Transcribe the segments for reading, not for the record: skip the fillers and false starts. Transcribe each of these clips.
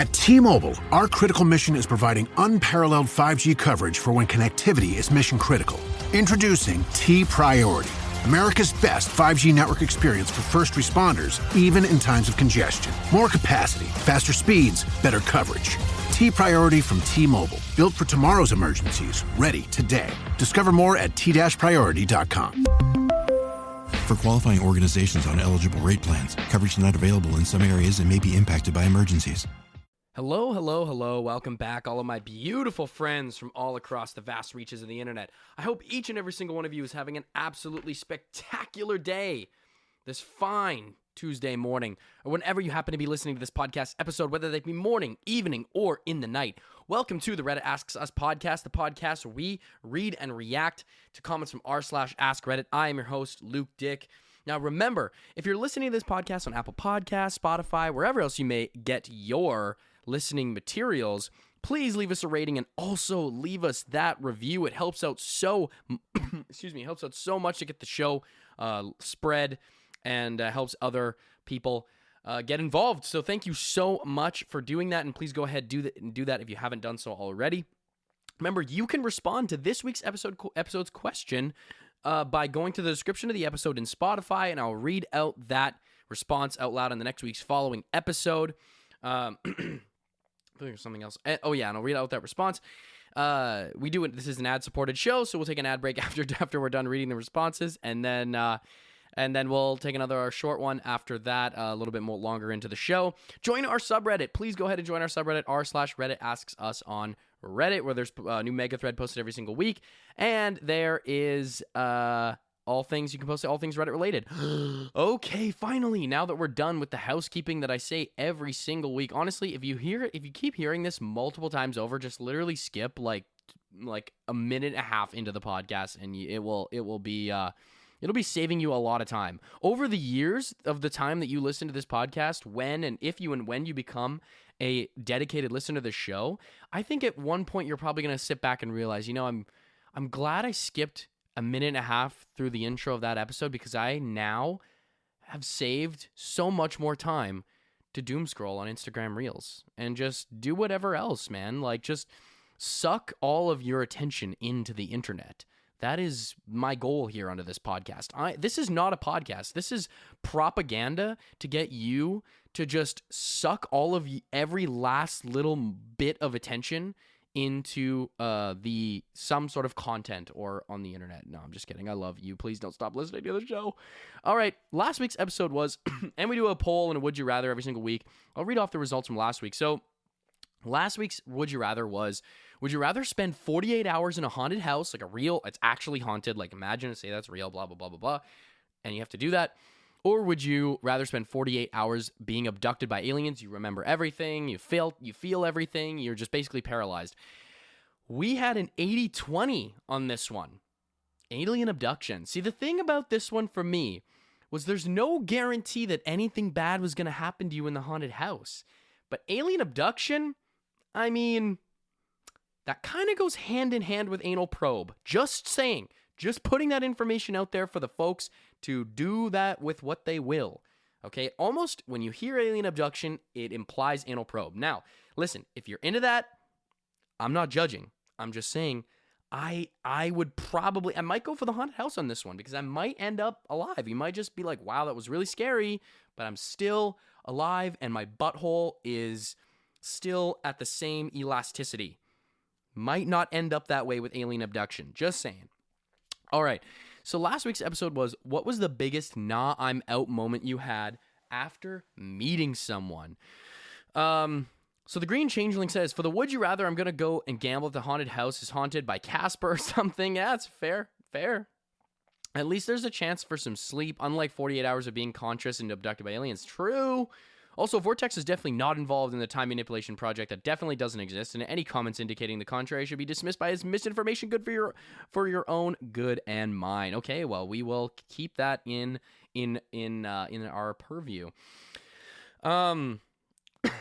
At T-Mobile, our critical mission is providing unparalleled 5G coverage for when connectivity is mission critical. Introducing T-Priority, America's best 5G network experience for first responders, even in times of congestion. More capacity, faster speeds, better coverage. T-Priority from T-Mobile, built for tomorrow's emergencies, ready today. Discover more at t-priority.com. For qualifying organizations on eligible rate plans, coverage not available in some areas and may be impacted by emergencies. Hello, hello, hello. Welcome back, all of my beautiful friends from all across the vast reaches of the internet. I hope each and every single one of you is having an absolutely spectacular day this fine Tuesday morning, or whenever you happen to be listening to this podcast episode, whether that be morning, evening, or in the night. Welcome to the Reddit Asks Us podcast, the podcast where we read and react to comments from r/Askreddit. I am your host, Luke Dick. Now remember, if you're listening to this podcast on Apple Podcasts, Spotify, wherever else you may get your listening materials, please leave us a rating and also leave us that review. It helps out so helps out so much to get the show spread and helps other people get involved. So thank you so much for doing that, and please go ahead and do that if you haven't done so already. Remember, you can respond to this week's episode's question by going to the description of the episode in Spotify, and I'll read out that response out loud in the next week's following episode. There's something else. Oh yeah, and I'll read out that response. We do it. This is an ad-supported show, so we'll take an ad break after we're done reading the responses, and then we'll take another short one after that, a little bit more longer into the show. Join our subreddit. Please go ahead and join our subreddit, r/Reddit Asks Us on Reddit, where there's a new mega thread posted every single week, and there is all things you can post, all things Reddit related. Okay, finally, now that we're done with the housekeeping that I say every single week. Honestly, if you keep hearing this multiple times over, just literally skip like a minute and a half into the podcast, and it'll be saving you a lot of time. Over the years of the time that you listen to this podcast, when you become a dedicated listener to the show, I think at one point you're probably going to sit back and realize, I'm glad I skipped a minute and a half through the intro of that episode, because I now have saved so much more time to doom scroll on Instagram Reels and just do whatever else, man. Like, just suck all of your attention into the internet. That is my goal here under this podcast. This is not a podcast. This is propaganda to get you to just suck all of every last little bit of attention into some sort of content or on the internet. No, I'm just kidding. I love you. Please don't stop listening to the show. All right, last week's episode was, and we do a poll and a Would You Rather every single week. I'll read off the results from last week. So last week's Would You Rather was, would you rather spend 48 hours in a haunted house, like it's actually haunted, like imagine, say that's real, blah, blah, blah, blah, blah, and you have to do that, or would you rather spend 48 hours being abducted by aliens? You remember everything, you feel everything, you're just basically paralyzed. We had an 80-20 on this one. Alien abduction. See, the thing about this one for me was there's no guarantee that anything bad was going to happen to you in the haunted house. But alien abduction, I mean, that kind of goes hand in hand with anal probe. Just saying. Just putting that information out there for the folks to do that with what they will. Okay? Almost when you hear alien abduction, it implies anal probe. Now, listen, if you're into that, I'm not judging. I'm just saying I might go for the haunted house on this one, because I might end up alive. You might just be like, wow, that was really scary, but I'm still alive and my butthole is still at the same elasticity. Might not end up that way with alien abduction. Just saying. All right. So last week's episode was, what was the biggest nah, I'm out moment you had after meeting someone? So the Green Changeling says, for the Would You Rather, I'm going to go and gamble if the haunted house is haunted by Casper or something. Yeah, it's fair. At least there's a chance for some sleep, unlike 48 hours of being conscious and abducted by aliens. True. Also, Vortex is definitely not involved in the time manipulation project. That definitely doesn't exist, and any comments indicating the contrary should be dismissed by as misinformation good for your own good and mine. Okay, well, we will keep that in our purview.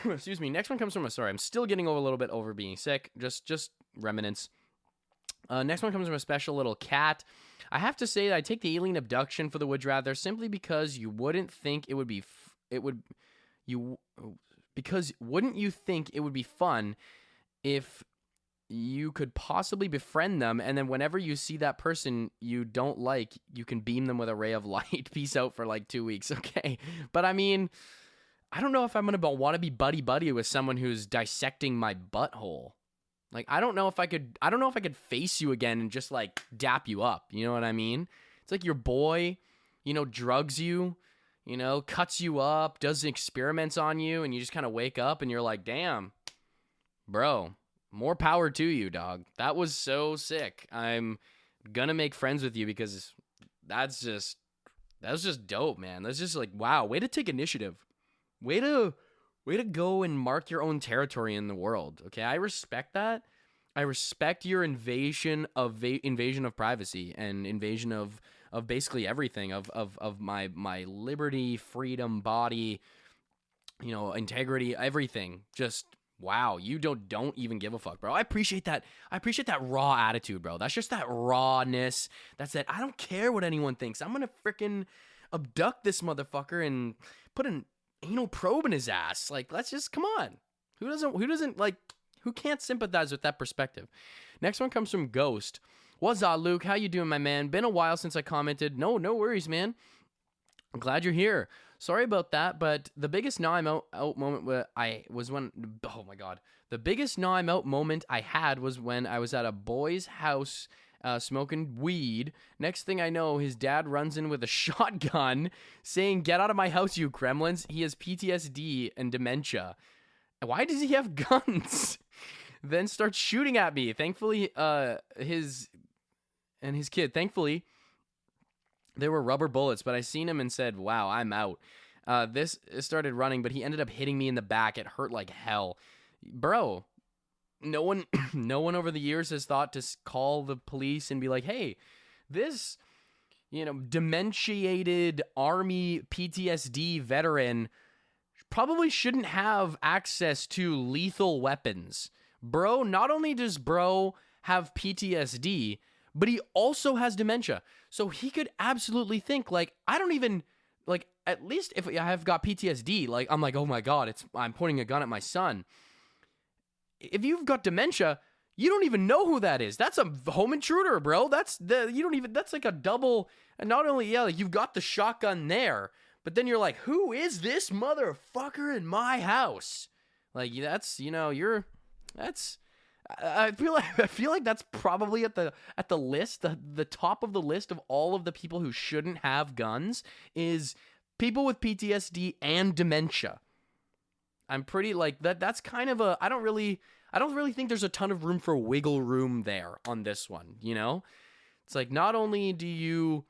Excuse me. Next one comes from I'm still getting a little bit over being sick. Just remnants. Next one comes from a special little cat. I have to say that I take the alien abduction for the Would You Rather simply because you wouldn't think it would be because wouldn't you think it would be fun if you could possibly befriend them, and then whenever you see that person you don't like, you can beam them with a ray of light. Peace out for like 2 weeks, okay? But I mean, I don't know if I'm going to want to be buddy-buddy with someone who's dissecting my butthole. Like, I don't know if I could face you again and just, like, dap you up. You know what I mean? It's like your boy, you know, drugs you, you know, cuts you up, does experiments on you, and you just kind of wake up and you're like, damn, bro, more power to you, dog. That was so sick. I'm gonna make friends with you because that's just dope, man. That's just like, wow, way to take initiative. Way to go and mark your own territory in the world. Okay, I respect that. I respect your invasion of privacy and invasion of basically everything of my liberty, freedom, body, you know, integrity, everything. Just wow, you don't even give a fuck, bro. I appreciate that. I appreciate that raw attitude, bro. That's just that rawness. That's that. I don't care what anyone thinks. I'm gonna freaking abduct this motherfucker and put an anal probe in his ass. Like, let's just, come on. Who can't sympathize with that perspective? Next one comes from Ghost. What's up, Luke? How you doing, my man? Been a while since I commented. No worries, man. I'm glad you're here. Sorry about that, but the biggest now I'm out moment the biggest now I'm out moment I had was when I was at a boy's house smoking weed. Next thing I know, his dad runs in with a shotgun saying, "Get out of my house, you gremlins." He has PTSD and dementia. Why does he have guns? Then starts shooting at me. Thankfully, his kid, thankfully, they were rubber bullets, but I seen him and said, wow, I'm out. This started running, but he ended up hitting me in the back. It hurt like hell. Bro, no one over the years has thought to call the police and be like, hey, this, you know, dementiated army PTSD veteran probably shouldn't have access to lethal weapons. Bro, not only does bro have PTSD, but he also has dementia. So he could absolutely think, like, I don't even, like, at least if I have got PTSD, like, I'm like, oh my God, I'm pointing a gun at my son. If you've got dementia, you don't even know who that is. That's a home intruder, bro. That's like a double, and not only, yeah, like, you've got the shotgun there, but then you're like, who is this motherfucker in my house? Like, that's, you know, I feel like that's probably at the list, the top of the list of all of the people who shouldn't have guns is people with PTSD and dementia. I'm pretty like that. That's kind of I don't really think there's a ton of room for wiggle room there on this one. You know, it's like, not only do you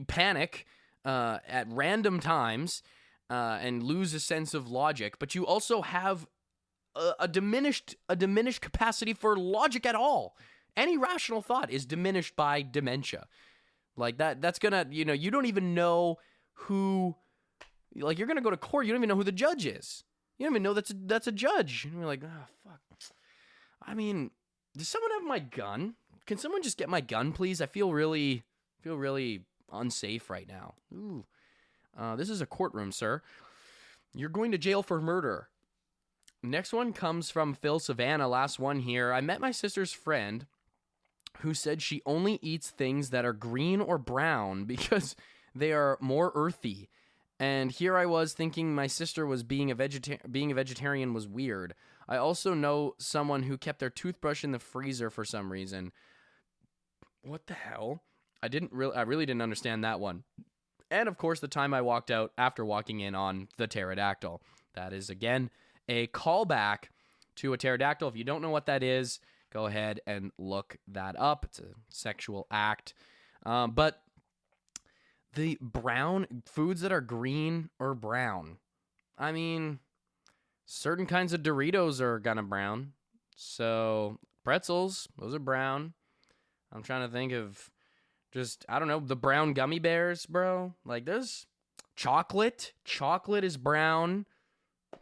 panic at random times and lose a sense of logic, but you also have a diminished capacity for logic at all. Any rational thought is diminished by dementia. Like that's gonna, you know, you don't even know who, like, you're gonna go to court, you don't even know who the judge is. You don't even know that's a judge. And you're like, oh fuck. I mean, does someone have my gun? Can someone just get my gun, please? I feel really unsafe right now. Ooh. This is a courtroom, sir. You're going to jail for murder. Next one comes from Phil Savannah. Last one here. I met my sister's friend who said she only eats things that are green or brown because they are more earthy. And here I was thinking my sister was being a vegetarian was weird. I also know someone who kept their toothbrush in the freezer for some reason. What the hell? I really didn't understand that one. And of course, the time I walked out after walking in on the pterodactyl. That is, again, a callback to a pterodactyl. If you don't know what that is, go ahead and look that up. It's a sexual act. But the brown foods that are green or brown, I mean, certain kinds of Doritos are kind of brown. So pretzels, those are brown. I'm trying to think of just, I don't know, the brown gummy bears, bro. Like, there's chocolate. Chocolate is brown.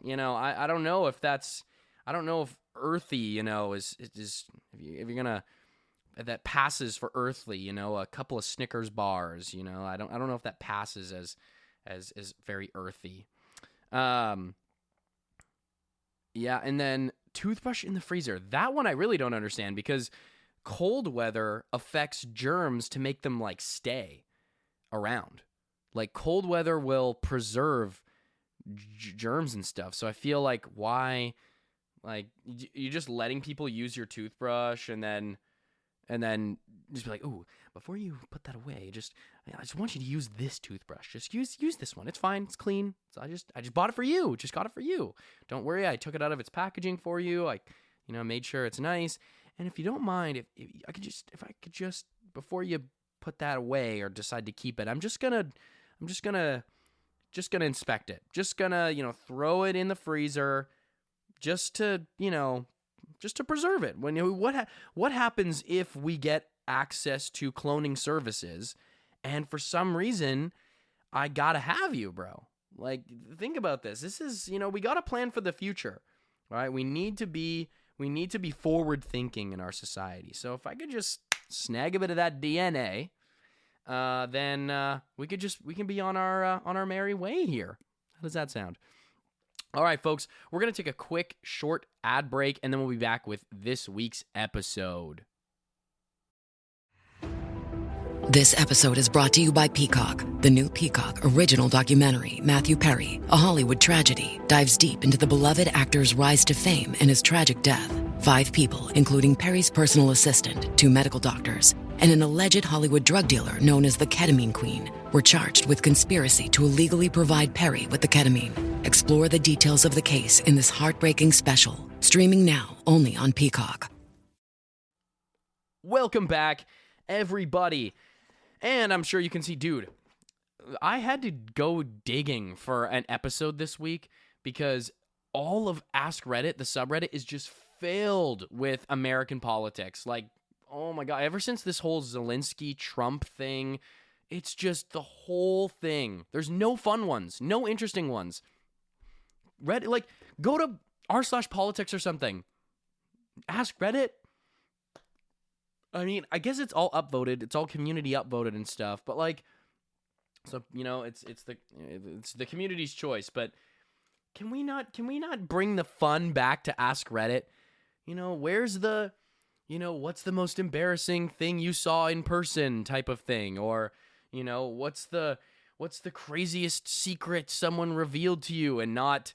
You know, I don't know if that's, I don't know if earthy, you know, is if you're gonna, if that passes for earthly, you know, a couple of Snickers bars, you know, I don't know if that passes as very earthy. Yeah, and then toothbrush in the freezer. That one I really don't understand because cold weather affects germs to make them like stay around. Like cold weather will preserve germs and stuff. So I feel like why, like you're just letting people use your toothbrush and then just be like, ooh, before you put that away, I just want you to use this toothbrush. Just use this one. It's fine. It's clean. So I just bought it for you. Just got it for you. Don't worry. I took it out of its packaging for you. I, made sure it's nice. And if you don't mind, if I could just before you put that away or decide to keep it, I'm just gonna inspect it. Just gonna, throw it in the freezer just to preserve it. What happens if we get access to cloning services and for some reason I gotta have you, bro? Like, think about this. This is, we gotta plan for the future. All right, we need to be forward thinking in our society. So if I could just snag a bit of that DNA, then we can be on our merry way here. How does that sound? All right, folks, we're going to take a quick, short ad break, and then we'll be back with this week's episode. This episode is brought to you by Peacock. The new Peacock original documentary, Matthew Perry, A Hollywood Tragedy, dives deep into the beloved actor's rise to fame and his tragic death. 5 people, including Perry's personal assistant, 2 medical doctors, and an alleged Hollywood drug dealer known as the Ketamine Queen, were charged with conspiracy to illegally provide Perry with the ketamine. Explore the details of the case in this heartbreaking special, streaming now only on Peacock. Welcome back, everybody. And I'm sure you can see, dude, I had to go digging for an episode this week because all of Askreddit, the subreddit, is just filled with American politics. Like, oh my God, ever since this whole Zelensky-Trump thing, it's just the whole thing. There's no fun ones, no interesting ones. Reddit, like, go to r/politics or something. Ask Reddit. I mean, I guess it's all upvoted. It's all community upvoted and stuff. But like, so it's the community's choice. But can we not bring the fun back to Ask Reddit? Where's the, what's the most embarrassing thing you saw in person type of thing, or what's the craziest secret someone revealed to you, and not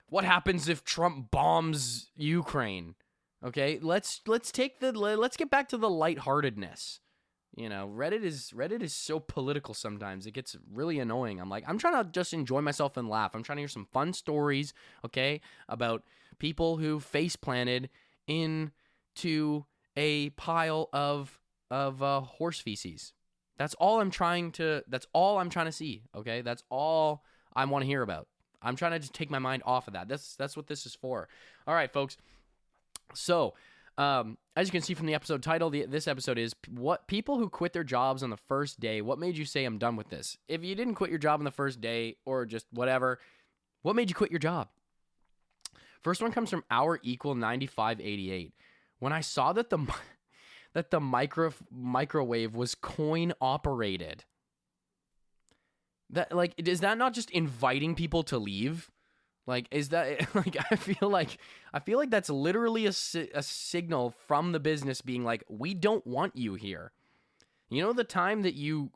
what happens if Trump bombs Ukraine. Okay, let's get back to the lightheartedness. Reddit is so political sometimes. It gets really annoying. I'm trying to just enjoy myself and laugh. I'm trying to hear some fun stories, okay, about people who face planted into a pile of horse feces. That's all I'm trying to see, okay? That's all I want to hear about. I'm trying to just take my mind off of that. That's what this is for. All right, folks. So, as you can see from the episode title, this episode is what people who quit their jobs on the first day. What made you say I'm done with this? If you didn't quit your job on the first day or just whatever, what made you quit your job? First one comes from Our9588. When I saw that the microwave was coin operated. That, like, is that not just inviting people to leave? Like, is that, like, I feel like that's literally a signal from the business being like, we don't want you here. The time that you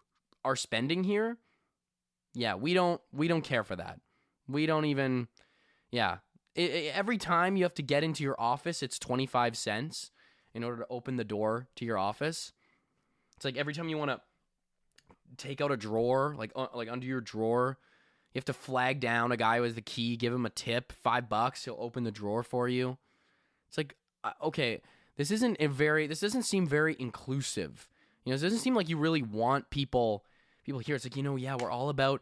are spending here? Yeah, we don't care for that. We don't even, yeah. Every time you have to get into your office, it's 25 cents in order to open the door to your office. It's like every time you want to take out a drawer, like under your drawer, you have to flag down a guy with the key, give him a tip, $5, he'll open the drawer for you. It's like, okay, this doesn't seem very inclusive. It doesn't seem like you really want people here. It's like, yeah, we're all about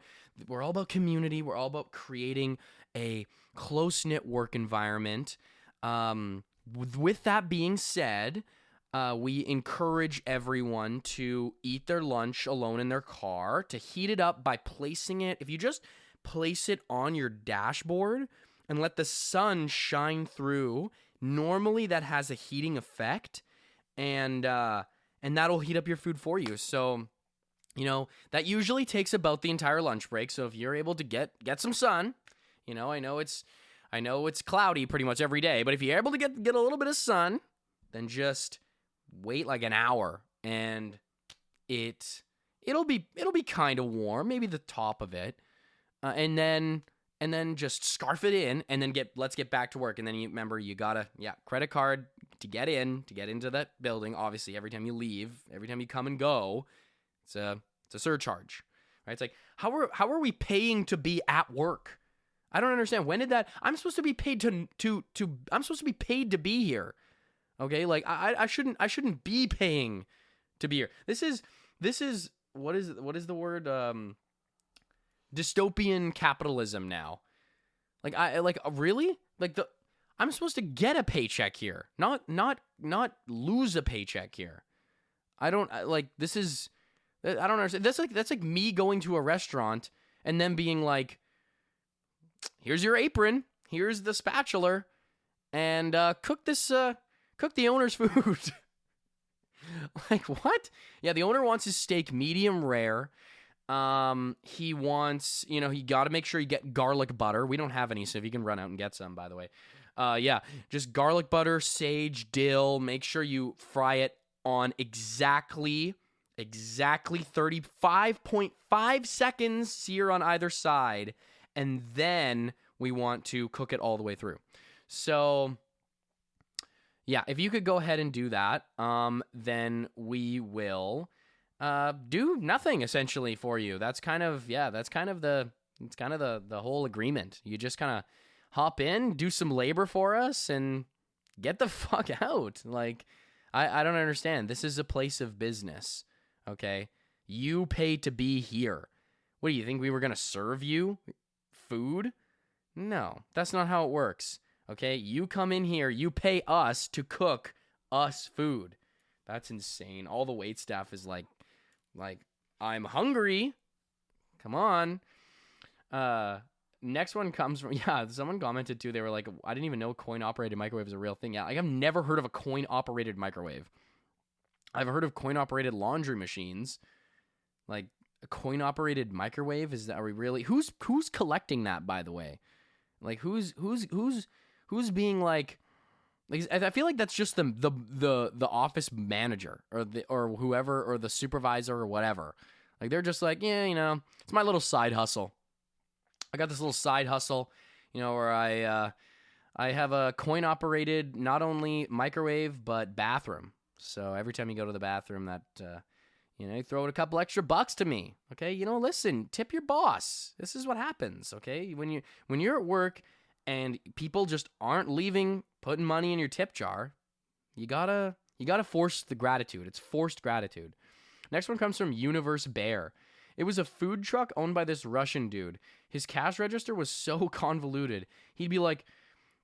community. We're all about creating a close-knit work environment. With that being said, we encourage everyone to eat their lunch alone in their car, to heat it up by placing it. If you just place it on your dashboard and let the sun shine through, normally that has a heating effect, and that'll heat up your food for you. So, that usually takes about the entire lunch break. So if you're able to get some sun, I know it's cloudy pretty much every day, but if you're able to get a little bit of sun, then just wait like an hour and it'll be kind of warm, maybe the top of it, and then just scarf it in, and then let's get back to work. And then you gotta credit card to get into that building. Obviously, every time you leave, every time you come and go, it's a surcharge, right? It's like how are we paying to be at work? I don't understand. When did that? I'm supposed to be paid I'm supposed to be paid to be here. Okay, like I shouldn't be paying to be here. This is what is the word? Dystopian capitalism now. Really? I'm supposed to get a paycheck here, not lose a paycheck here. I don't understand. That's like me going to a restaurant and then being like, here's your apron, here's the spatula, and cook the owner's food. Like, what? Yeah, the owner wants his steak medium rare. He wants, he got to make sure you get garlic butter. We don't have any, so if you can run out and get some, by the way. Just garlic butter, sage, dill. Make sure you fry it on exactly 35.5 seconds, sear on either side, and then we want to cook it all the way through. So, yeah, if you could go ahead and do that, then we will do nothing essentially for you. That's kind of the whole agreement. You just kind of hop in, do some labor for us, and get the fuck out. Like, I don't understand. This is a place of business, okay? You pay to be here. What do you think, we were gonna serve you food? No, that's not how it works. Okay, you come in here, you pay us to cook us food. That's insane. All the wait staff is like, I'm hungry. Come on. Next one comes from, someone commented too. They were like, I didn't even know coin-operated microwave is a real thing. Yeah, I've never heard of a coin-operated microwave. I've heard of coin-operated laundry machines. Like, a coin-operated microwave? Are we really? Who's collecting that, by the way? Like, who's being like I feel like that's just the office manager or whoever, or the supervisor or whatever. Like, they're just like, it's my little side hustle. I got this little side hustle, where I have a coin operated not only microwave but bathroom. So every time you go to the bathroom, that you throw it a couple extra bucks to me. Okay, listen, tip your boss. This is what happens. Okay, when you're at work and people just aren't putting money in your tip jar, you gotta force the gratitude. It's forced gratitude. Next one comes from Universe Bear. It was a food truck owned by this Russian dude. His cash register was so convoluted. He'd be like,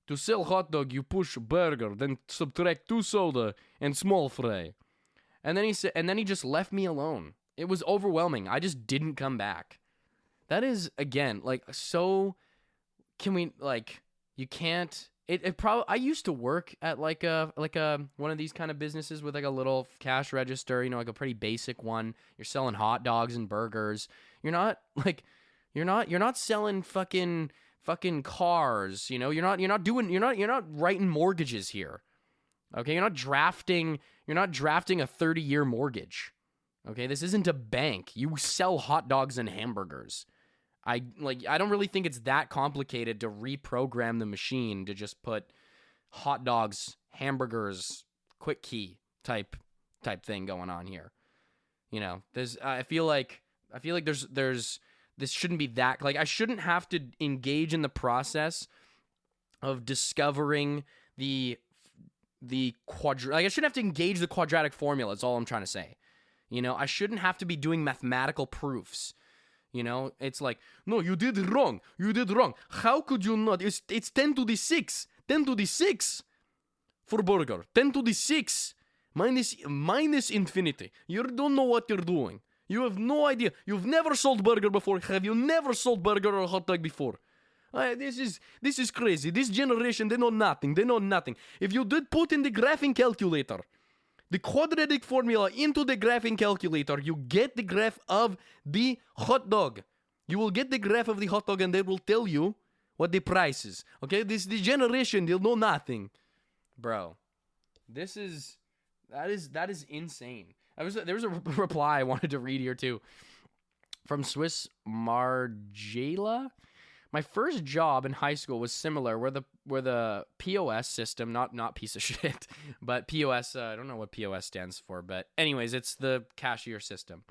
to sell hot dog, you push burger, then subtract 2 soda and small fry. And then he just left me alone. It was overwhelming. I just didn't come back. That is, again, like, so. Can we, like, you can't. It probably. I used to work at like a one of these kind of businesses with like a little cash register, like a pretty basic one. You're selling hot dogs and burgers. You're not selling fucking cars. You're not writing mortgages here. Okay, you're not drafting a 30-year mortgage. Okay, this isn't a bank. You sell hot dogs and hamburgers. I don't really think it's that complicated to reprogram the machine to just put hot dogs, hamburgers, quick key type thing going on here. I feel like there's this shouldn't be that, like, I shouldn't have to engage in the process of discovering I shouldn't have to engage the quadratic formula. That's all I'm trying to say. I shouldn't have to be doing mathematical proofs. It's like, no, you did it wrong. You did wrong. How could you not? It's 10 to the 6. 10 to the 6 for burger. 10 to the 6 minus infinity. You don't know what you're doing. You have no idea. You've never sold burger before. Have you never sold burger or hot dog before? This is crazy. This generation, they know nothing. They know nothing. If you did put in the graphing calculator, the quadratic formula into the graphing calculator, you get the graph of the hot dog. You will get the graph of the hot dog, and they will tell you what the price is. Okay, this the generation, they'll know nothing, bro. That is insane. There was a reply I wanted to read here too, from Swiss Margela. My first job in high school was similar, where the POS system, not piece of shit, but POS. I don't know what POS stands for, but anyways, it's the cashier system.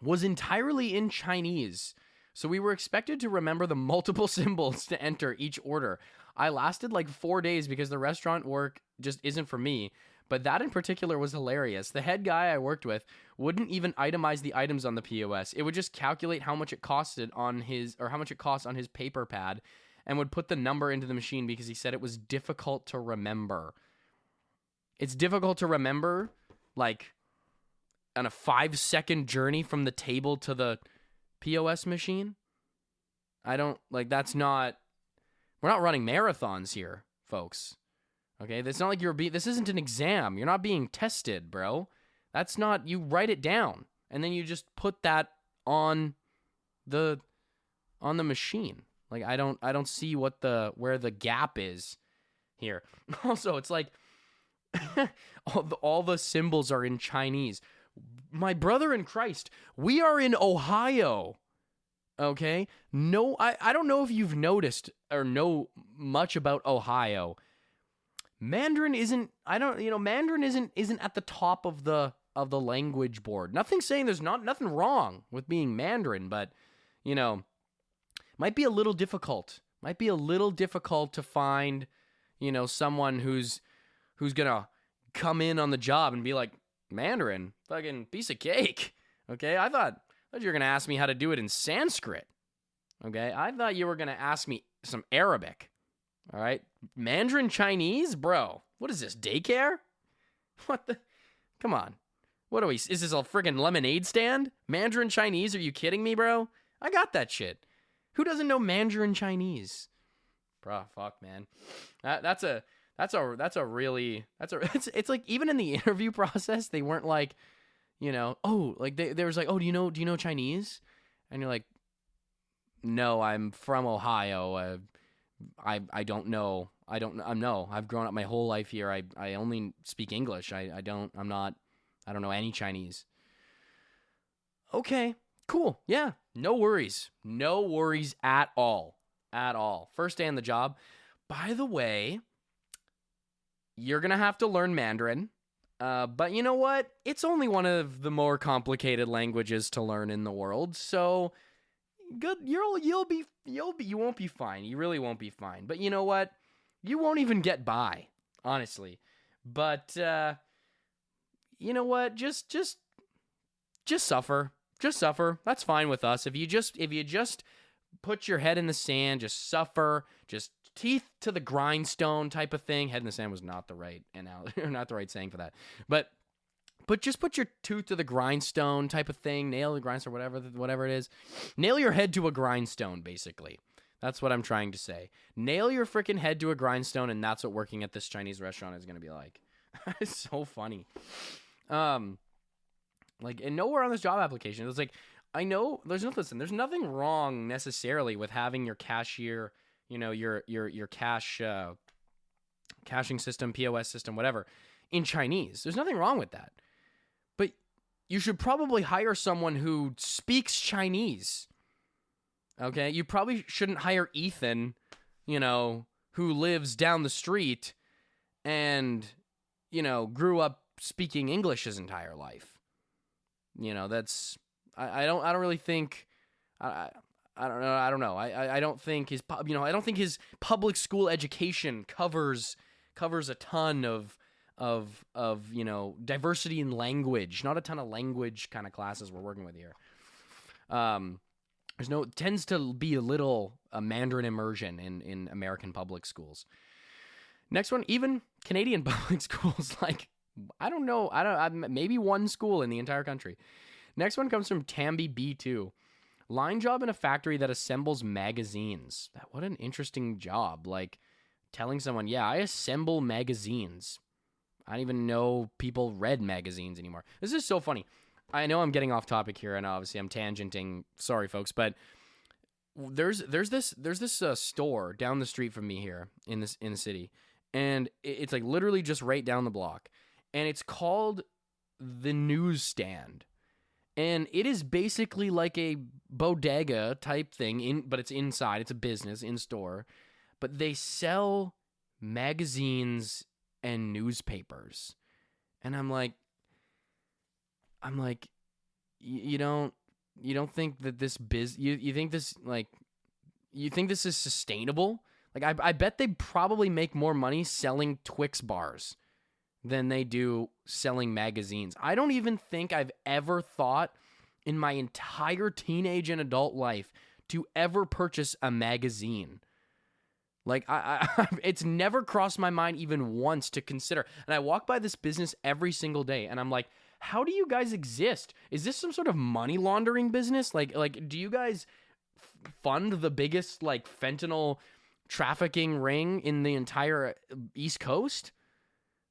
Was entirely in Chinese, so we were expected to remember the multiple symbols to enter each order. I lasted like 4 days because the restaurant work just isn't for me. But that in particular was hilarious. The head guy I worked with wouldn't even itemize the items on the POS. It would just calculate how much it costed on his, or how much it cost on his paper pad, and would put the number into the machine because he said it was difficult to remember. It's difficult to remember, like, on a 5-second journey from the table to the POS machine. That's not, we're not running marathons here, folks. Okay, it's not like this isn't an exam. You're not being tested, bro. That's not, you write it down and then you just put that on the machine. Like, I don't see where the gap is here. Also, it's like all the symbols are in Chinese. My brother in Christ, we are in Ohio. Okay? No, I don't know if you've noticed or know much about Ohio. Mandarin isn't at the top of the language board. Nothing saying there's nothing wrong with being Mandarin, but might be a little difficult. Might be a little difficult to find, someone who's gonna come in on the job and be like, Mandarin, fucking piece of cake. Okay, I thought you were gonna ask me how to do it in Sanskrit. Okay, I thought you were gonna ask me some Arabic. All right, Mandarin Chinese, bro. What is this, daycare? What the? Come on. What are we? Is this a friggin' lemonade stand? Mandarin Chinese? Are you kidding me, bro? I got that shit. Who doesn't know Mandarin Chinese? Bro, fuck, man. It's like, even in the interview process, they weren't like, they was like, oh, do you know Chinese? And you're like, no, I'm from Ohio. I don't know. No, I've grown up my whole life here. I only speak English. I don't know any Chinese. Okay, cool. Yeah, no worries. No worries at all. At all. First day on the job. By the way, you're going to have to learn Mandarin. But you know what? It's only one of the more complicated languages to learn in the world. So good, you won't be fine. You really won't be fine. But you know what? You won't even get by, honestly. But you know what? Just suffer. Just suffer. That's fine with us. If you just put your head in the sand, just suffer, just teeth to the grindstone type of thing. Head in the sand was not the right not the right saying for that. But just put your tooth to the grindstone type of thing. Nail the grindstone, whatever it is. Nail your head to a grindstone, basically. That's what I'm trying to say. Nail your freaking head to a grindstone, and that's what working at this Chinese restaurant is going to be like. It's so funny. And nowhere on this job application, it's like, I know there's nothing wrong necessarily with having your cashier, your caching system, POS system, whatever, in Chinese. There's nothing wrong with that. But you should probably hire someone who speaks Chinese. Okay? You probably shouldn't hire Ethan, who lives down the street and, grew up speaking English his entire life. That's, I don't really think, I don't know. I don't think his, I don't think his public school education covers a ton of diversity in language. Not a ton of language kind of classes we're working with here. Tends to be a little Mandarin immersion in American public schools. Next one, even Canadian public schools, like, I don't know. Maybe one school in the entire country. Next one comes from Tambi B2. Line job in a factory that assembles magazines. What an interesting job. Like, telling someone, yeah, I assemble magazines. I don't even know people read magazines anymore. This is so funny. I know I'm getting off topic here, and obviously I'm tangenting. Sorry, folks, but there's this store down the street from me here in the city, and it's like literally just right down the block, and it's called the Newsstand, and it is basically like a bodega type thing but it's inside. It's a business in store, but they sell magazines and newspapers, and I'm like, you don't think that this you think this like you think this is sustainable? Like I bet they probably make more money selling Twix bars than they do selling magazines. I don't even think I've ever thought in my entire teenage and adult life to ever purchase a magazine. Like it's never crossed my mind even once to consider. And I walk by this business every single day, and I'm like, how do you guys exist? Is this some sort of money laundering business? Like do you guys fund the biggest like fentanyl trafficking ring in the entire East Coast?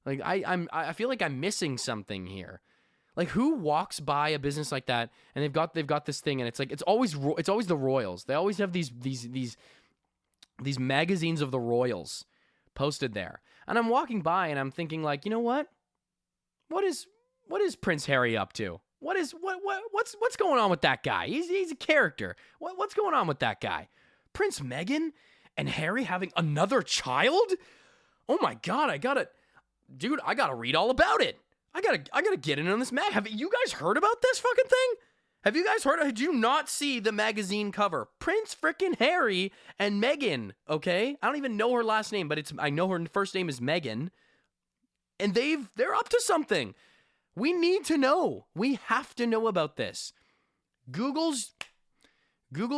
Like I feel like I'm missing something here. Like who walks by a business like that and they've got this thing, and it's like it's always the Royals. They always have these magazines of the Royals posted there. And I'm walking by and I'm thinking like, you know what? What is Prince Harry up to? What's going on with that guy? He's a character. What's going on with that guy? Prince Meghan and Harry having another child? Oh my God, I gotta read all about it. I gotta get in on this mag. Have you guys heard about this fucking thing? Have you guys heard? Did you not see the magazine cover? Prince frickin' Harry and Meghan, okay? I don't even know her last name, but I know her first name is Meghan. And they're up to something. We need to know. We have to know about this. Google,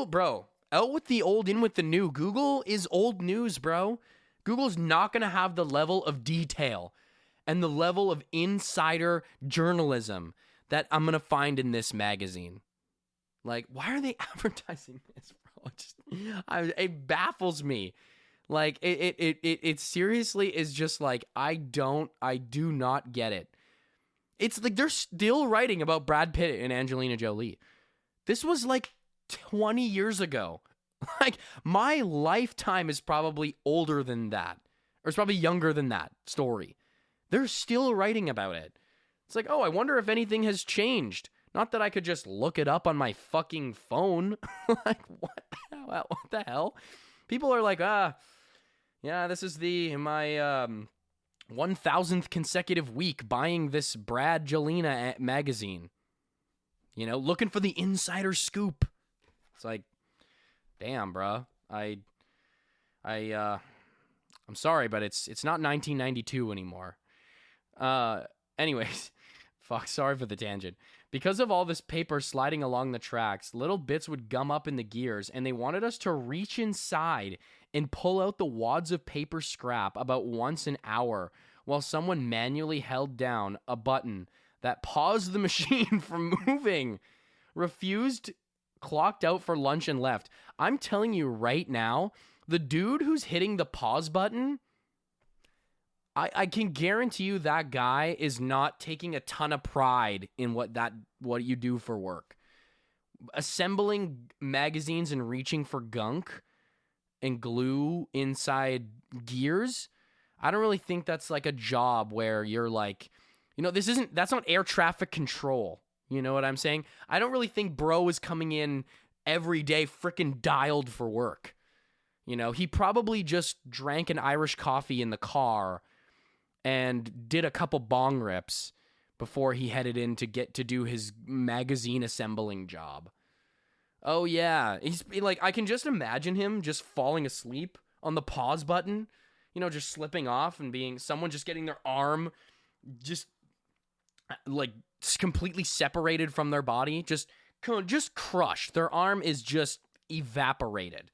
bro. Out with the old, in with the new. Google is old news, bro. Google's not going to have the level of detail and the level of insider journalism that I'm going to find in this magazine. Like, why are they advertising this, bro? It baffles me. Like, it seriously is just like, I do not get it. It's like they're still writing about Brad Pitt and Angelina Jolie. This was like 20 years ago. Like, my lifetime is probably older than that. Or it's probably younger than that story. They're still writing about it. It's like, oh, I wonder if anything has changed. Not that I could just look it up on my fucking phone. Like, what the hell? People are like, yeah, this is my 1,000th consecutive week buying this Brad Jelena magazine. You know, looking for the insider scoop. It's like, damn, bro. I'm sorry, but it's not 1992 anymore. Anyways, fuck, sorry for the tangent. Because of all this paper sliding along the tracks, little bits would gum up in the gears, and they wanted us to reach inside and pull out the wads of paper scrap about once an hour while someone manually held down a button that paused the machine from moving. Refused, clocked out for lunch, and left. I'm telling you right now, the dude who's hitting the pause button, I can guarantee you that guy is not taking a ton of pride in what you do for work. Assembling magazines and reaching for gunk and glue inside gears, I don't really think that's like a job where you're like, you know, that's not air traffic control. You know what I'm saying? I don't really think bro is coming in every day freaking dialed for work. You know, he probably just drank an Irish coffee in the car and did a couple bong rips before he headed in to get to do his magazine assembling job. Oh yeah, he's like, I can just imagine him just falling asleep on the pause button, you know, just slipping off and being someone just getting their arm just like completely separated from their body, just crushed. Their arm is just evaporated.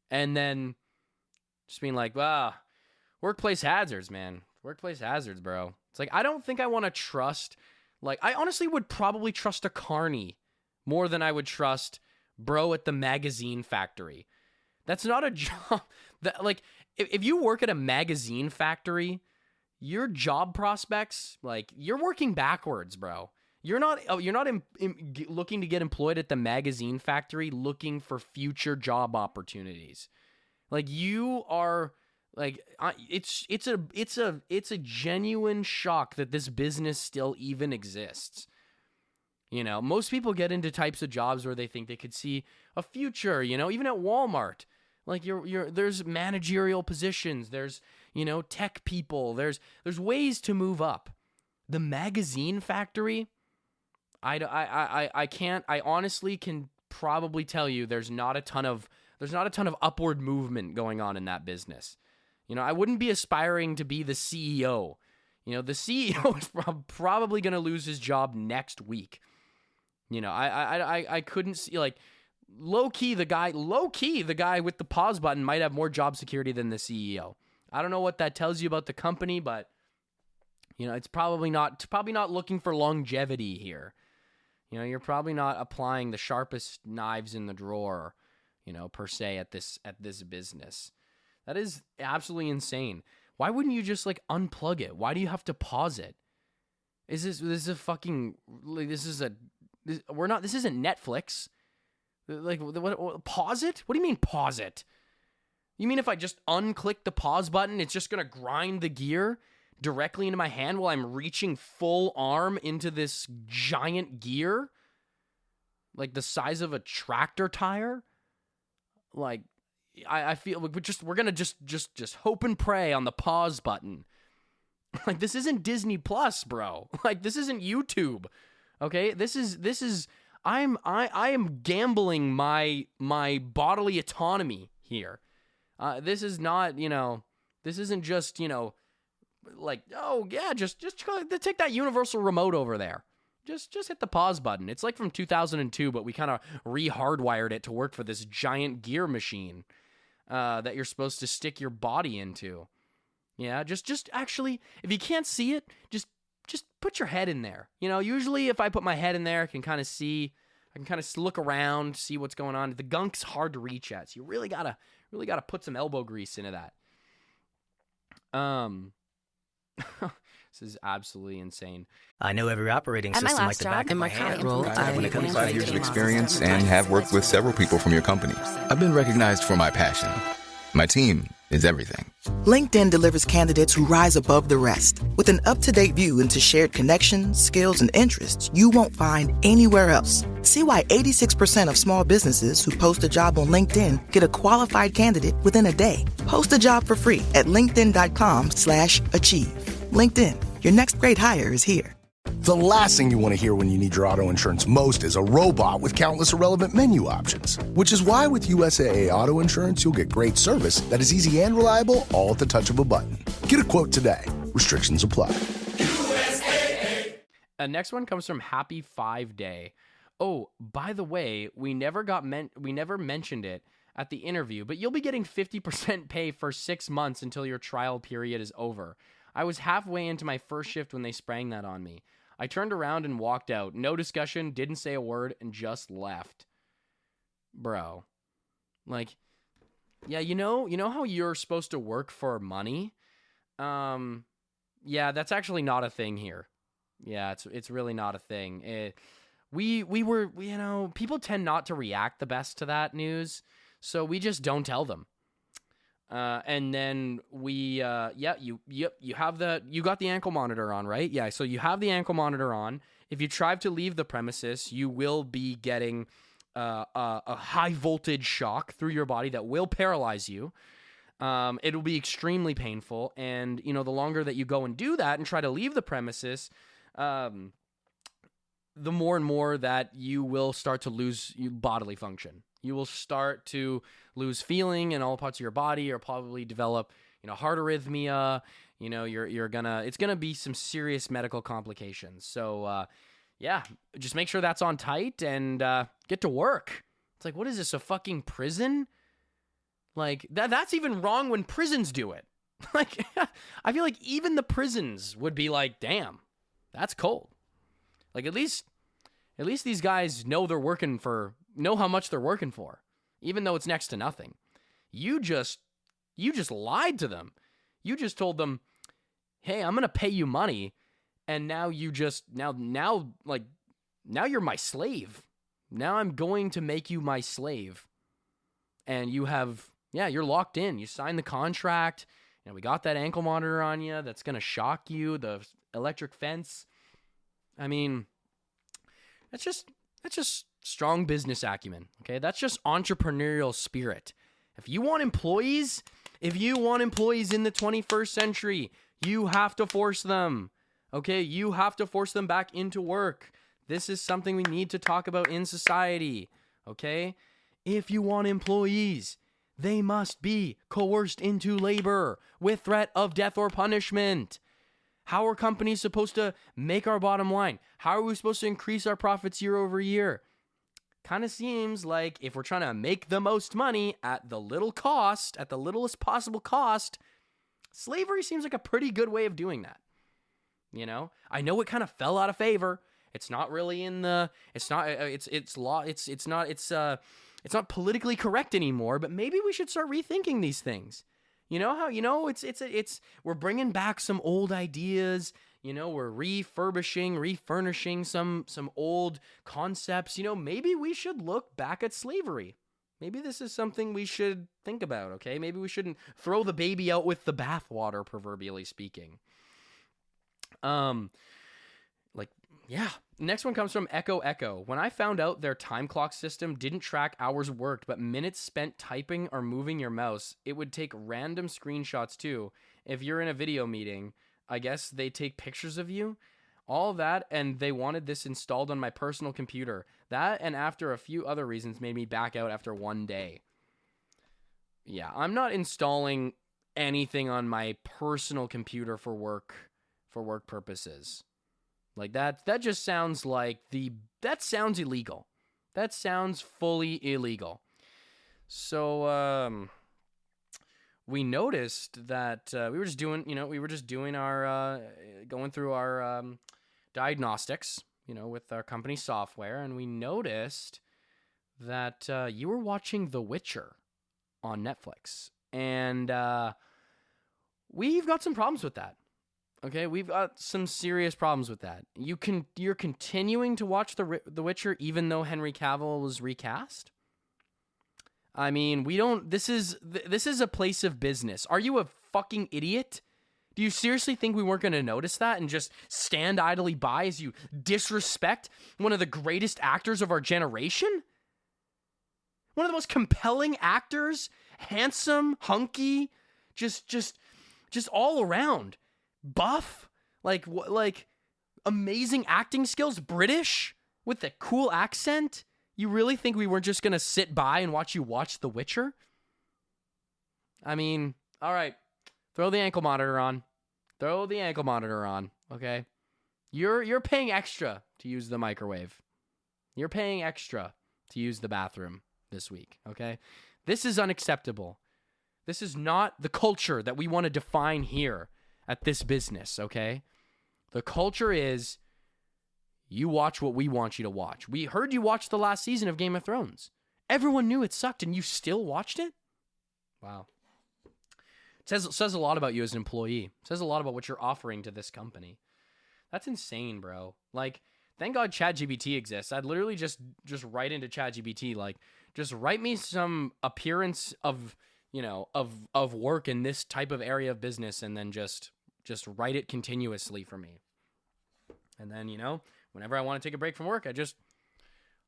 And then just being like, workplace hazards, man. Workplace hazards, bro. It's like, I don't think I want to trust, like, I honestly would probably trust a carny more than I would trust bro at the magazine factory. That's not a job that, like, if you work at a magazine factory, your job prospects, like, you're working backwards, bro. You're not looking to get employed at the magazine factory looking for future job opportunities. Like, you are like, it's a genuine shock that this business still even exists. You know, most people get into types of jobs where they think they could see a future, you know, even at Walmart. Like, there's managerial positions, there's, you know, tech people, there's ways to move up. The magazine factory, I honestly can probably tell you there's not a ton of upward movement going on in that business. You know, I wouldn't be aspiring to be the CEO. You know, the CEO is probably going to lose his job next week. You know, I couldn't see, like, low key the guy with the pause button might have more job security than the CEO. I don't know what that tells you about the company, but you know, it's probably not looking for longevity here. You know, you're probably not applying the sharpest knives in the drawer, you know, per se at this business. That is absolutely insane. Why wouldn't you just like unplug it? Why do you have to pause it? This isn't Netflix. Like, what, pause it? What do you mean pause it? You mean if I just unclick the pause button, it's just going to grind the gear directly into my hand while I'm reaching full arm into this giant gear? Like the size of a tractor tire? Like, I feel we're going to just hope and pray on the pause button. Like, this isn't Disney Plus, bro. Like, this isn't YouTube. Okay? This is I am gambling my bodily autonomy here. This is not, you know, this isn't just, you know, like, oh yeah, just take that universal remote over there. Just hit the pause button. It's like from 2002, but we kind of re-hardwired it to work for this giant gear machine that you're supposed to stick your body into. Yeah, just actually, if you can't see it, just put your head in there. You know, usually if I put my head in there, I can kind of look around, see what's going on. The gunk's hard to reach at, so you really gotta put some elbow grease into that. This is absolutely insane. I know every operating system like the back of my hand. I have 25 years of experience and have worked with several people from your company. I've been recognized for my passion. My team is everything. LinkedIn delivers candidates who rise above the rest. With an up-to-date view into shared connections, skills, and interests you won't find anywhere else. See why 86% of small businesses who post a job on LinkedIn get a qualified candidate within a day. Post a job for free at linkedin.com/achieve. LinkedIn, your next great hire is here. The last thing you want to hear when you need your auto insurance most is a robot with countless irrelevant menu options. Which is why with USAA Auto Insurance, you'll get great service that is easy and reliable, all at the touch of a button. Get a quote today. Restrictions apply. USAA. Next one comes from Happy 5 Day. Oh, by the way, we never mentioned it at the interview, but you'll be getting 50% pay for 6 months until your trial period is over. I was halfway into my first shift when they sprang that on me. I turned around and walked out. No discussion, didn't say a word, and just left. Bro. Like, yeah, you know how you're supposed to work for money? Yeah, that's actually not a thing here. Yeah, it's really not a thing. We were, you know, people tend not to react the best to that news, so we just don't tell them. And then you got the ankle monitor on, right? Yeah. So you have the ankle monitor on. If you try to leave the premises, you will be getting a high voltage shock through your body that will paralyze you. It'll be extremely painful. And, you know, the longer that you go and do that and try to leave the premises, the more and more that you will start to lose bodily function. You will start to lose feeling in all parts of your body, or probably develop, you know, heart arrhythmia. You know, it's gonna be some serious medical complications. So, yeah, just make sure that's on tight and get to work. It's like, what is this, a fucking prison? Like that's even wrong when prisons do it. Like, I feel like even the prisons would be like, damn, that's cold. Like, at least these guys know how much they're working for, even though it's next to nothing. You just lied to them. You just told them, hey, I'm going to pay you money, and now you just now you're my slave. Now I'm going to make you my slave. And you have, you're locked in. You signed the contract, and we got that ankle monitor on you that's going to shock you, the electric fence. I mean, that's just strong business acumen, okay? That's just entrepreneurial spirit. If you want employees in the 21st century, you have to force them, okay? You have to force them back into work. This is something we need to talk about in society, okay? If you want employees, they must be coerced into labor with threat of death or punishment. How are companies supposed to make our bottom line? How are we supposed to increase our profits year over year? Kind of seems like if we're trying to make the most money at the littlest possible cost, slavery seems like a pretty good way of doing that. You know, I know it kind of fell out of favor. It's not really it's not politically correct anymore, but maybe we should start rethinking these things. You know how, we're bringing back some old ideas, we're refurnishing some old concepts. Maybe we should look back at slavery. Maybe this is something we should think about, okay? Maybe we shouldn't throw the baby out with the bathwater, proverbially speaking. Next one comes from Echo. When I found out their time clock system didn't track hours worked, but minutes spent typing or moving your mouse, it would take random screenshots too. If you're in a video meeting, I guess they take pictures of you. All that, and they wanted this installed on my personal computer. That, and after a few other reasons, made me back out after one day. Yeah, I'm not installing anything on my personal computer for work purposes. Like that just sounds that sounds illegal. That sounds fully illegal. So we noticed that we were just doing our going through our diagnostics, with our company software, and we noticed that you were watching The Witcher on Netflix, and we've got some problems with that. Okay, we've got some serious problems with that. You're continuing to watch The Witcher even though Henry Cavill was recast? I mean, this is a place of business. Are you a fucking idiot? Do you seriously think we weren't going to notice that and just stand idly by as you disrespect one of the greatest actors of our generation? One of the most compelling actors, handsome, hunky, just all around. Buff, like amazing acting skills, British with a cool accent. You really think we weren't just gonna sit by and watch you watch The Witcher? I mean, all right, throw the ankle monitor on. Okay, you're paying extra to use the microwave. You're paying extra to use the bathroom this week. Okay, this is unacceptable. This is not the culture that we want to define here at this business, okay? The culture is you watch what we want you to watch. We heard you watch the last season of Game of Thrones. Everyone knew it sucked and you still watched it? Wow. It says a lot about you as an employee. It says a lot about what you're offering to this company. That's insane, bro. Like, thank God ChatGPT exists. I'd literally just write into ChatGPT, like, just write me some appearance of work in this type of area of business, and then just write it continuously for me. And then, whenever I want to take a break from work, I just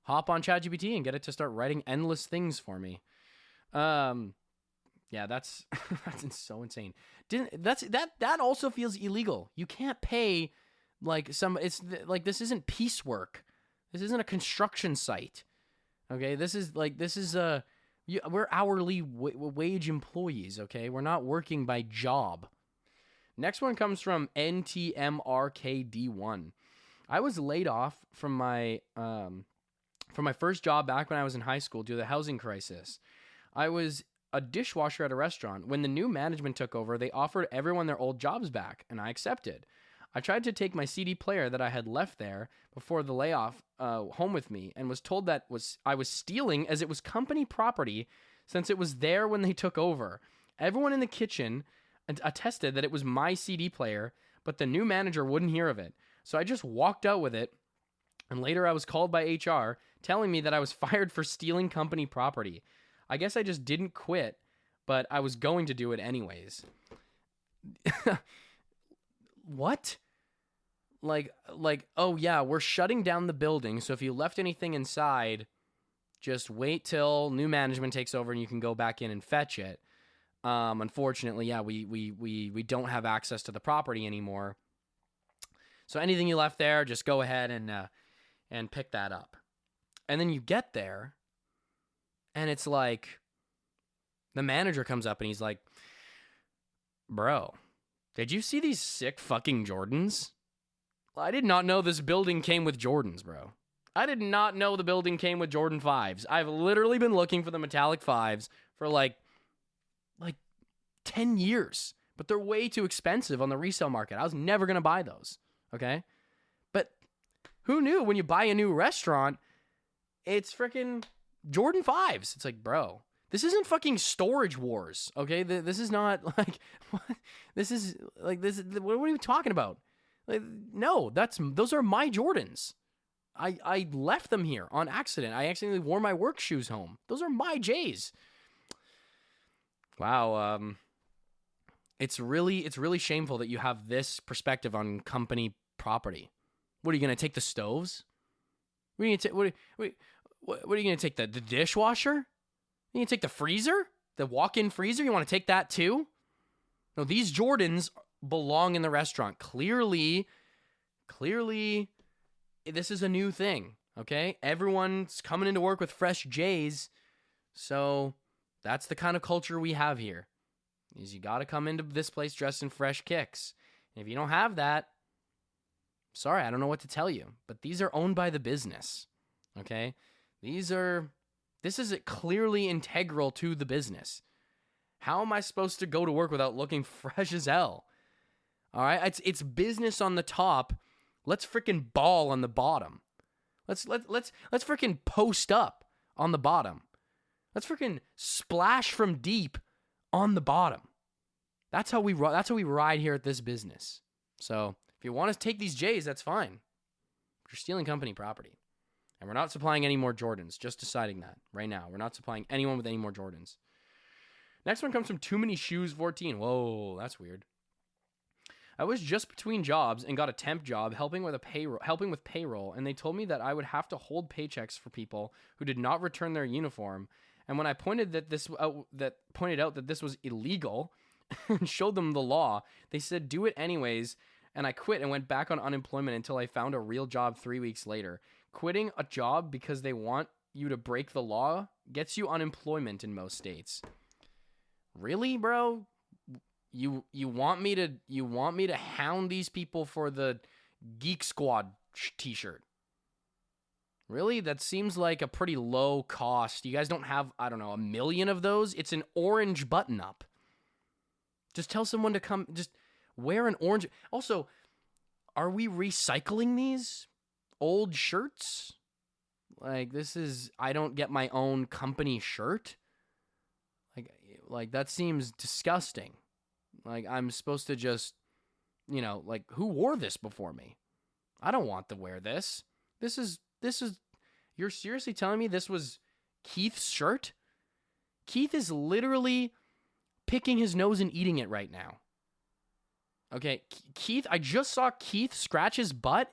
hop on ChatGPT and get it to start writing endless things for me. Yeah, that's so insane. That also feels illegal. You can't pay this isn't piecework. This isn't a construction site. Okay, we're hourly wage employees, okay? We're not working by job. Next one comes from NTMRKD1. I was laid off from my first job back when I was in high school due to the housing crisis. I was a dishwasher at a restaurant. When the new management took over, they offered everyone their old jobs back, and I accepted. I tried to take my CD player that I had left there before the layoff home with me, and was told that I was stealing as it was company property since it was there when they took over. Everyone in the kitchen attested that it was my CD player, but the new manager wouldn't hear of it. So I just walked out with it, and later I was called by HR telling me that I was fired for stealing company property. I guess I just didn't quit, but I was going to do it anyways. What? Like, oh yeah, we're shutting down the building, so if you left anything inside, just wait till new management takes over and you can go back in and fetch it. Unfortunately, yeah, we don't have access to the property anymore. So anything you left there, just go ahead and pick that up. And then you get there, and it's like, the manager comes up and he's like, bro, did you see these sick fucking Jordans? I did not know this building came with Jordans, bro. I did not know the building came with Jordan 5s. I've literally been looking for the metallic 5s for like 10 years, but they're way too expensive on the resale market. I was never going to buy those, okay? But who knew when you buy a new restaurant, it's freaking Jordan 5s. It's like, bro, this isn't fucking Storage Wars, okay? This is not like, what? This is, what are you talking about? Like, no, those are my Jordans. I left them here on accident. I accidentally wore my work shoes home. Those are my J's. Wow. It's really shameful that you have this perspective on company property. What are you gonna take, the stoves? What are you gonna take? What are you gonna take, the dishwasher? Are you gonna take the freezer, the walk-in freezer? You want to take that too? No, these Jordans belong in the restaurant. Clearly, this is a new thing, okay? Everyone's coming into work with fresh J's, so that's the kind of culture we have here, is you got to come into this place dressed in fresh kicks. And if you don't have that, sorry, I don't know what to tell you, but these are owned by the business, okay? This is clearly integral to the business. How am I supposed to go to work without looking fresh as hell? All right, it's business on the top. Let's freaking ball on the bottom. Let's freaking post up on the bottom. Let's freaking splash from deep on the bottom. That's how we ride here at this business. So if you want to take these J's, that's fine. But you're stealing company property, and we're not supplying any more Jordans. Just deciding that right now. We're not supplying anyone with any more Jordans. Next one comes from Too Many Shoes 14. Whoa, that's weird. I was just between jobs and got a temp job helping with payroll, and they told me that I would have to hold paychecks for people who did not return their uniform. And when I pointed out that this was illegal and showed them the law, they said do it anyways, and I quit and went back on unemployment until I found a real job 3 weeks later. Quitting a job because they want you to break the law gets you unemployment in most states. Really, bro? You want me to hound these people for the Geek Squad t-shirt? Really? That seems like a pretty low cost. You guys don't have, I don't know, 1 million of those? It's an orange button up. Just tell someone to come, just wear an orange. Also, are we recycling these old shirts? Like, I don't get my own company shirt. Like that seems disgusting. Like, I'm supposed to just, who wore this before me? I don't want to wear this. This is, you're seriously telling me this was Keith's shirt? Keith is literally picking his nose and eating it right now. Okay, Keith, I just saw Keith scratch his butt,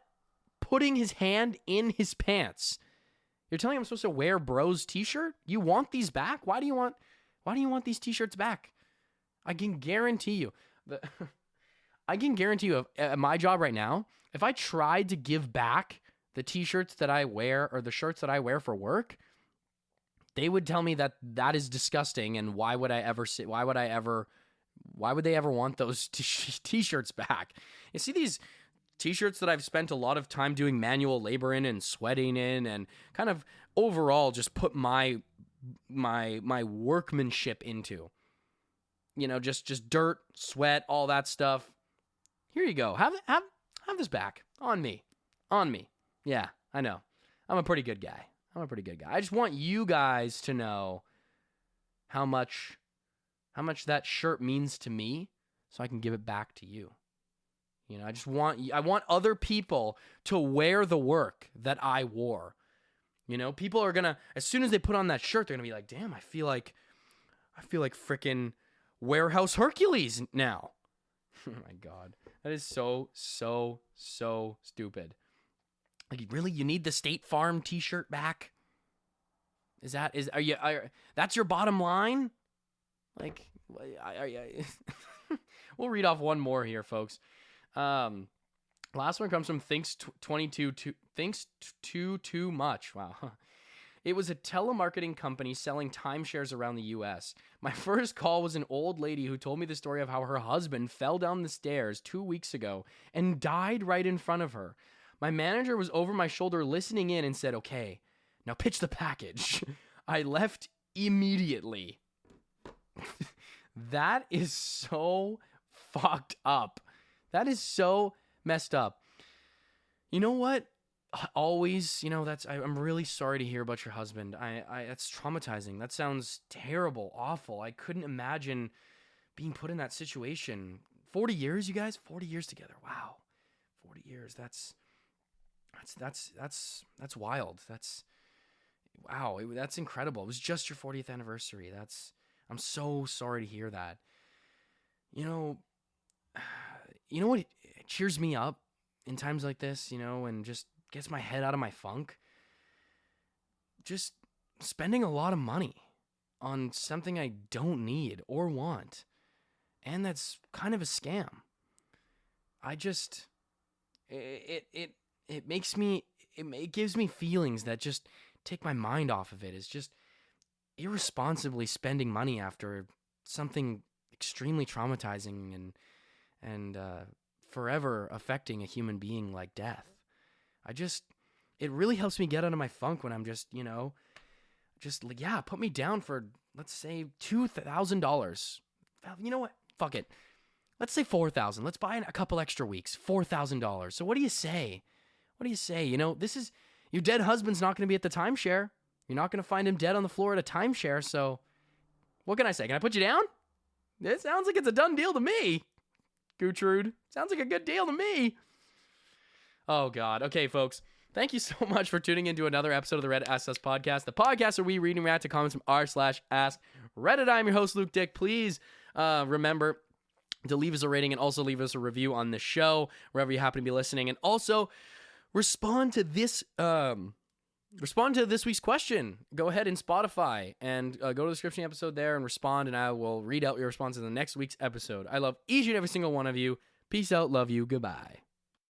putting his hand in his pants. You're telling me I'm supposed to wear bro's t-shirt? You want these back? Why do you want these t-shirts back? I can guarantee you at my job right now, if I tried to give back the t-shirts that I wear or the shirts that I wear for work, they would tell me that is disgusting, and why would they ever want those t-shirts back? You see these t-shirts that I've spent a lot of time doing manual labor in and sweating in and kind of overall just put my workmanship into. Just dirt, sweat, all that stuff. Here you go. Have this back on me. Yeah, I know. I'm a pretty good guy. I just want you guys to know how much that shirt means to me, so I can give it back to you. You know, I want other people to wear the work that I wore. You know, people are gonna, as soon as they put on that shirt, they're gonna be like, damn, I feel like frickin' Warehouse Hercules now. Oh my God. That is so stupid. Like, really, you need the State Farm t-shirt back? That's your bottom line? Like, we'll read off one more here, folks. Last one comes from Thinks Too Much. Wow. It was a telemarketing company selling timeshares around the U.S. My first call was an old lady who told me the story of how her husband fell down the stairs 2 weeks ago and died right in front of her. My manager was over my shoulder listening in and said, okay, now pitch the package. I left immediately. That is so fucked up. That is so messed up. You know what? Always, you know, I'm really sorry to hear about your husband. That's traumatizing. That sounds terrible, awful. I couldn't imagine being put in that situation. 40 years, you guys? 40 years together. Wow. 40 years. That's wild. Wow. That's incredible. It was just your 40th anniversary. I'm so sorry to hear that. You know what? It cheers me up in times like this, you know, and just gets my head out of my funk. Just spending a lot of money on something I don't need or want. And that's kind of a scam. It gives me feelings that just take my mind off of it. It's just irresponsibly spending money after something extremely traumatizing and forever affecting a human being like death. It really helps me get out of my funk when I'm just, you know, put me down for, let's say, $2,000. You know what? Fuck it. Let's say $4,000. Let's buy a couple extra weeks. $4,000. So what do you say? You know, your dead husband's not going to be at the timeshare. You're not going to find him dead on the floor at a timeshare. So what can I say? Can I put you down? It sounds like it's a done deal to me. Gertrude. Sounds like a good deal to me. Oh, God. Okay, folks. Thank you so much for tuning into another episode of the Reddit Ask Us podcast. The podcast where we read and react to comments from r/AskReddit. I'm your host, Luke Dick. Please remember to leave us a rating and also leave us a review on the show, wherever you happen to be listening. And also respond to this week's question. Go ahead in Spotify and go to the description episode there and respond, and I will read out your response in the next week's episode. I love each and every single one of you. Peace out. Love you. Goodbye.